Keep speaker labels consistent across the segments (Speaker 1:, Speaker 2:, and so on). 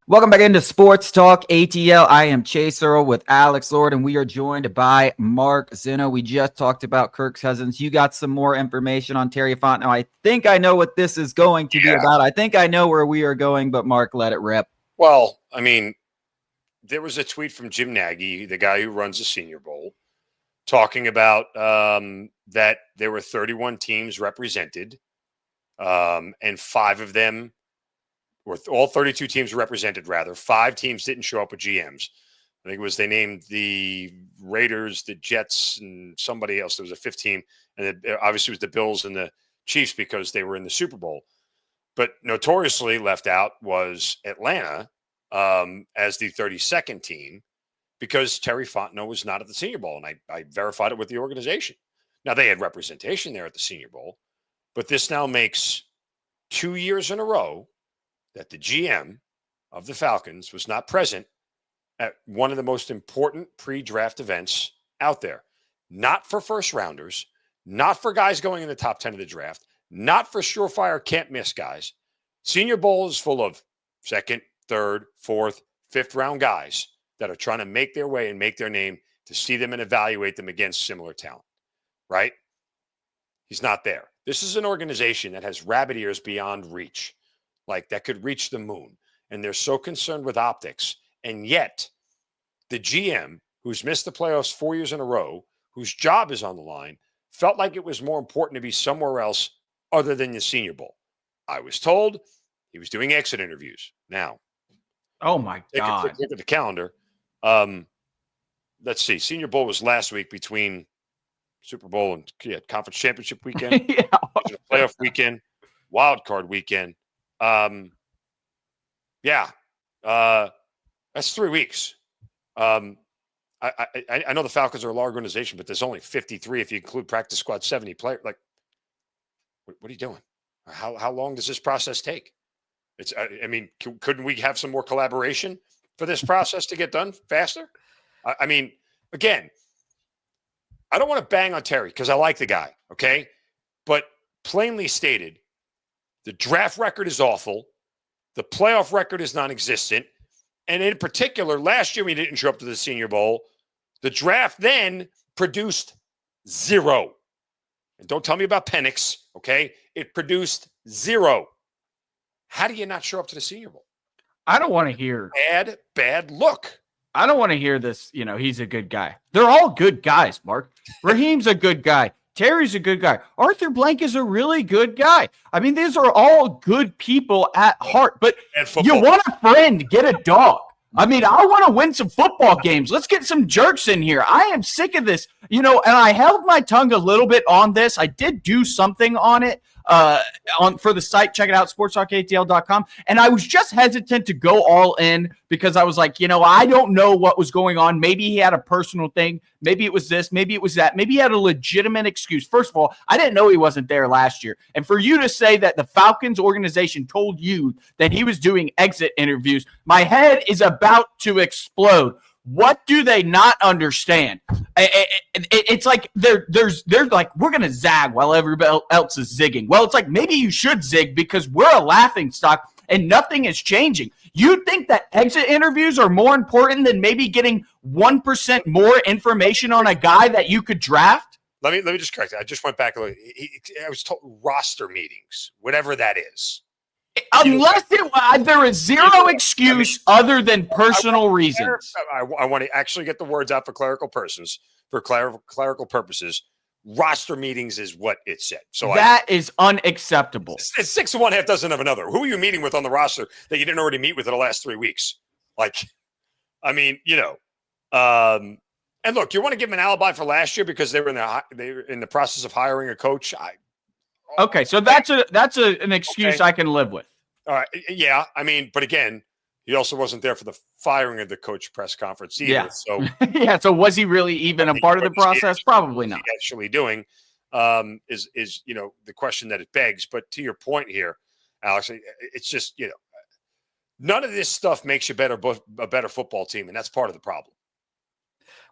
Speaker 1: Welcome back into Sports Talk ATL. I am Chase Earl with Alex Lord, and we are joined by Mark Zinno. We just talked about Kirk Cousins. You got some more information on Terry Fontenot. I think I know what this is going to be about. I think I know where we are going, but Mark, let it rip.
Speaker 2: Well, I mean, there was a tweet from Jim Nagy, the guy who runs the Senior Bowl, talking about that there were 31 teams represented, and 5 of them were all 32 teams represented, rather. 5 teams didn't show up with GMs. I think it was they named the Raiders, the Jets, and somebody else. There was a 5th team, and it obviously was the Bills and the Chiefs because they were in the Super Bowl. But notoriously left out was Atlanta as the 32nd team because Terry Fontenot was not at the Senior Bowl, and I verified it with the organization. Now, they had representation there at the Senior Bowl, but this now makes 2 years in a row that the GM of the Falcons was not present at one of the most important pre-draft events out there. Not for first rounders, not for guys going in the top 10 of the draft, not for surefire can't-miss guys. Senior Bowl is full of 2nd, 3rd, 4th, 5th round guys that are trying to make their way and make their name to see them and evaluate them against similar talent, right? He's not there. This is an organization that has rabbit ears beyond reach, like that could reach the moon. And they're so concerned with optics. And yet, the GM, who's missed the playoffs 4 years in a row, whose job is on the line, felt like it was more important to be somewhere else other than the Senior Bowl. I was told he was doing exit interviews. Now,
Speaker 1: oh my God,
Speaker 2: look at the calendar. Let's see. Senior Bowl was last week between Super Bowl and conference championship weekend, playoff weekend, wild card weekend. That's 3 weeks. I know the Falcons are a large organization, but there's only 53 if you include practice squad, 70 players. Like, what are you doing? How long does this process take? Couldn't we have some more collaboration for this process to get done faster? Again, I don't want to bang on Terry because I like the guy, okay? But plainly stated, the draft record is awful. The playoff record is non-existent. And in particular, last year we didn't show up to the Senior Bowl. The draft then produced 0. And don't tell me about Penix, okay? It produced 0. How do you not show up to the Senior Bowl?
Speaker 1: I don't want to hear.
Speaker 2: Bad look.
Speaker 1: I don't want to hear this, he's a good guy. They're all good guys, Mark. Raheem's a good guy. Terry's a good guy. Arthur Blank is a really good guy. I mean, these are all good people at heart. But you want a friend, get a dog. I mean, I want to win some football games. Let's get some jerks in here. I am sick of this, and I held my tongue a little bit on this. I did do something on it for the site. Check it out, sportstalkatl.com. And I was just hesitant to go all in because I was like, I don't know what was going on. Maybe he had a personal thing. Maybe it was this. Maybe it was that. Maybe he had a legitimate excuse. First of all, I didn't know he wasn't there last year. And for you to say that the Falcons organization told you that he was doing exit interviews, my head is about to explode. What do they not understand? It's like they're like, we're going to zag while everybody else is zigging. Well, it's like, maybe you should zig because we're a laughing stock and nothing is changing. You think that exit interviews are more important than maybe getting 1% more information on a guy that you could draft?
Speaker 2: Let me just correct it. I just went back a little. I was told roster meetings, whatever that is.
Speaker 1: Unless there is zero excuse other than personal reasons.
Speaker 2: I want to actually get the words out for clerical purposes. Roster meetings is what it said. So
Speaker 1: that is unacceptable.
Speaker 2: It's 6 of one, half dozen of another. Who are you meeting with on the roster that you didn't already meet with in the last 3 weeks? And look, you want to give them an alibi for last year because they were in the process of hiring a coach.
Speaker 1: Okay, so that's an excuse I can live with.
Speaker 2: All right, yeah. But again, he also wasn't there for the firing of the coach press conference either.
Speaker 1: Yeah.
Speaker 2: So
Speaker 1: so was he really even a part of the process? Probably not.
Speaker 2: Actually doing is the question that it begs. But to your point here, Alex, it's just none of this stuff makes you a better football team, and that's part of the problem.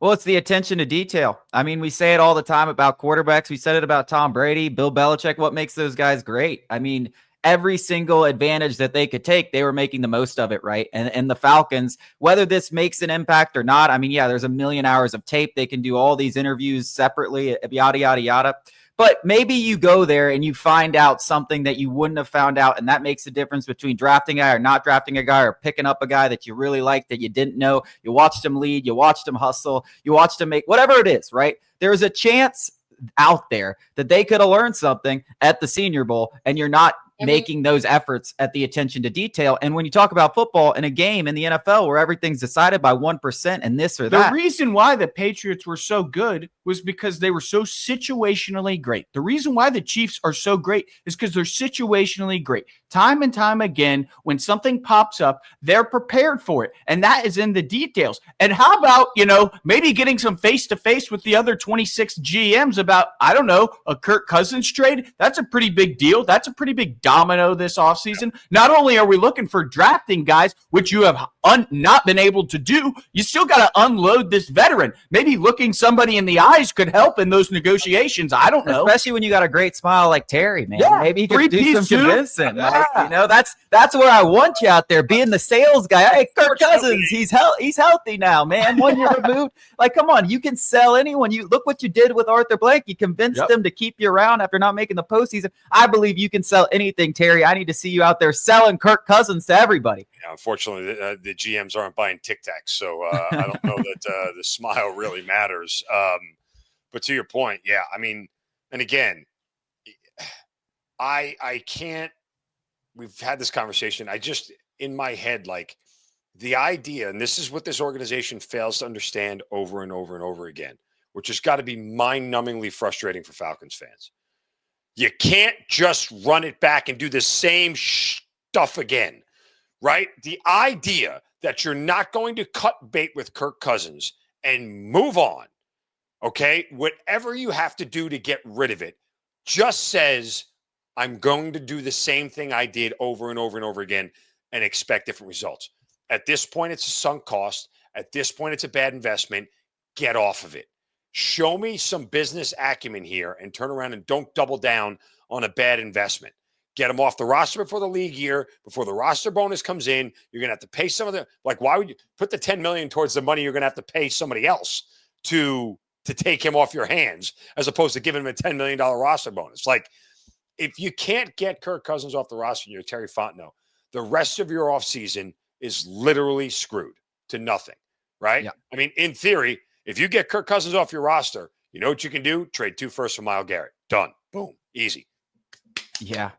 Speaker 1: Well, it's the attention to detail. I mean, we say it all the time about quarterbacks. We said it about Tom Brady, Bill Belichick. What makes those guys great? I mean,
Speaker 3: every single advantage that they could take, they were making the most of it, right? And the Falcons, whether this makes an impact or not, I mean, yeah, there's a million hours of tape. They can do all these interviews separately, yada, yada, yada. But maybe you go there and you find out something that you wouldn't have found out, and that makes the difference between drafting a guy or not drafting a guy, or picking up a guy that you really like that you didn't know. You watched him lead, you watched him hustle, you watched him make whatever it is, right? There's a chance out there that they could have learned something at the Senior Bowl, and you're not making those efforts at the attention to detail. And when you talk about football in a game in the NFL where everything's decided by 1% and this or that.
Speaker 1: The reason why the Patriots were so good was because they were so situationally great. The reason why the Chiefs are so great is because they're situationally great. Time and time again, when something pops up, they're prepared for it. And that is in the details. And how about, maybe getting some face-to-face with the other 26 GMs about, I don't know, a Kirk Cousins trade? That's a pretty big deal. That's a pretty big domino this offseason. Not only are we looking for drafting guys, which you have not been able to do, you still got to unload this veteran. Maybe looking somebody in the eyes could help in those negotiations. I don't know.
Speaker 3: Especially when you got a great smile like Terry, man.
Speaker 1: Yeah,
Speaker 3: maybe he could do some convincing.
Speaker 1: Yeah.
Speaker 3: Like, that's where I want you out there, being the sales guy. Hey, Kirk Cousins, he's healthy now, man. 1 year removed. Like, come on, you can sell anyone. You look what you did with Arthur Blank. You convinced them to keep you around after not making the postseason. I believe you can sell anything, Terry. I need to see you out there selling Kirk Cousins to everybody.
Speaker 2: Yeah, unfortunately, the GMs aren't buying Tic Tacs, so I don't know that the smile really matters. But to your point, yeah, I mean, and again, I can't. We've had this conversation. I just, in my head, like the idea, and this is what this organization fails to understand over and over and over again, which has got to be mind-numbingly frustrating for Falcons fans. You can't just run it back and do the same stuff again, right? The idea that you're not going to cut bait with Kirk Cousins and move on, okay? Whatever you have to do to get rid of it just says, I'm going to do the same thing I did over and over and over again and expect different results. At this point, it's a sunk cost. At this point, it's a bad investment. Get off of it. Show me some business acumen here and turn around and don't double down on a bad investment. Get them off the roster before the league year, before the roster bonus comes in. You're going to have to pay some of the, like, why would you put the $10 million towards the money you're going to have to pay somebody else to take him off your hands, as opposed to giving him a $10 million roster bonus? Like, if you can't get Kirk Cousins off the roster and you're Terry Fontenot, the rest of your offseason is literally screwed to nothing, right?
Speaker 3: Yeah.
Speaker 2: I mean, in theory, if you get Kirk Cousins off your roster, you know what you can do? Trade 2 firsts for Myles Garrett. Done. Boom. Easy.
Speaker 3: Yeah.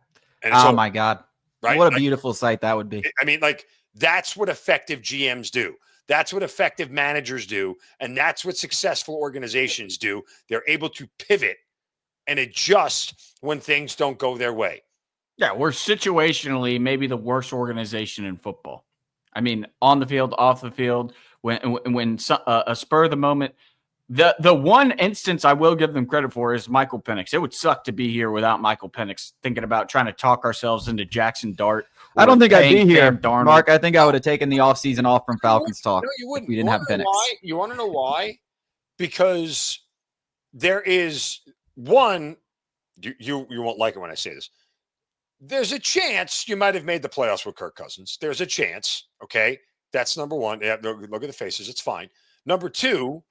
Speaker 2: And it's
Speaker 3: my God.
Speaker 2: Right?
Speaker 3: What a beautiful sight that would be.
Speaker 2: I mean, like, that's what effective GMs do. That's what effective managers do. And that's what successful organizations do. They're able to pivot and adjust when things don't go their way.
Speaker 1: Yeah, we're situationally maybe the worst organization in football. I mean, on the field, off the field, when a spur of the moment. The one instance I will give them credit for is Michael Penix. It would suck to be here without Michael Penix, thinking about trying to talk ourselves into Jackson Dart.
Speaker 3: I don't think I'd be here,
Speaker 1: Darnold.
Speaker 3: Mark. I think I would have taken the offseason off from Falcons talk.
Speaker 2: No, you wouldn't.
Speaker 3: If we didn't have Penix.
Speaker 2: You want to know why? Because there is one, you won't like it when I say this. There's a chance you might have made the playoffs with Kirk Cousins. There's a chance. Okay. That's number one. Yeah, look at the faces. It's fine. Number two,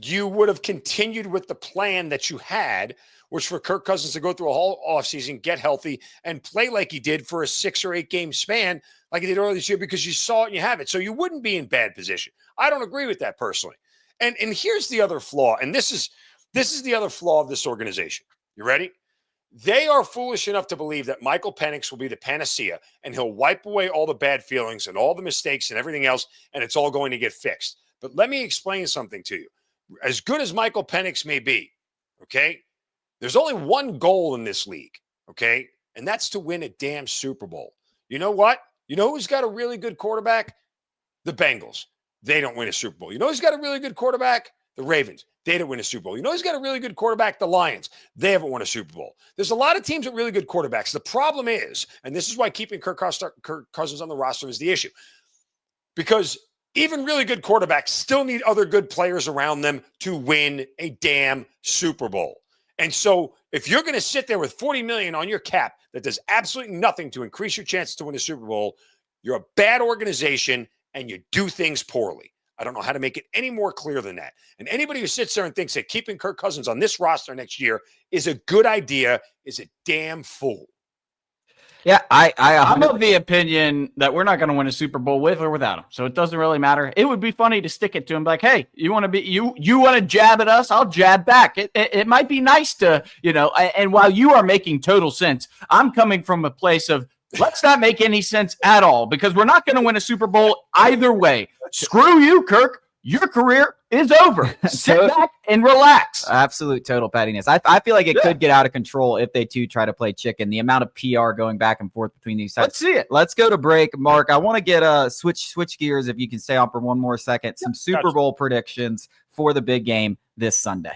Speaker 2: you would have continued with the plan that you had, which for Kirk Cousins to go through a whole offseason, get healthy, and play like he did for a 6 or 8 game span, like he did earlier this year, because you saw it and you have it. So you wouldn't be in bad position. I don't agree with that personally. And here's the other flaw, and this is the other flaw of this organization. You ready? They are foolish enough to believe that Michael Penix will be the panacea and he'll wipe away all the bad feelings and all the mistakes and everything else, and it's all going to get fixed. But let me explain something to you. As good as Michael Penix may be, okay, there's only one goal in this league, okay, and that's to win a damn Super Bowl. You know what? You know who's got a really good quarterback? The Bengals. They don't win a Super Bowl. You know who's got a really good quarterback? The Ravens. They don't win a Super Bowl. You know who's got a really good quarterback? The Lions. They haven't won a Super Bowl. There's a lot of teams with really good quarterbacks. The problem is, and this is why keeping Kirk Cousins on the roster is the issue, because even really good quarterbacks still need other good players around them to win a damn Super Bowl. And so If you're going to sit there with $40 million on your cap that does absolutely nothing to increase your chances to win a Super Bowl, you're a bad organization and you do things poorly. I don't know how to make it any more clear than that. And anybody who sits there and thinks that keeping Kirk Cousins on this roster next year is a good idea is a damn fool.
Speaker 3: Yeah,
Speaker 1: I'm of the opinion that we're not going to win a Super Bowl with or without him. So it doesn't really matter. It would be funny to stick it to him like, hey, you want to jab at us? I'll jab back. It might be nice to, and while you are making total sense, I'm coming from a place of let's not make any sense at all because we're not going to win a Super Bowl either way. Screw you, Kirk. Your career is over. Sit back and relax.
Speaker 3: Absolute total pettiness. I feel like it could get out of control if they too try to play chicken. The amount of PR going back and forth between these sides.
Speaker 1: Let's see it.
Speaker 3: Let's go to break. Mark, I want to get switch gears if you can stay on for one more second. Some Super Bowl predictions for the big game this Sunday.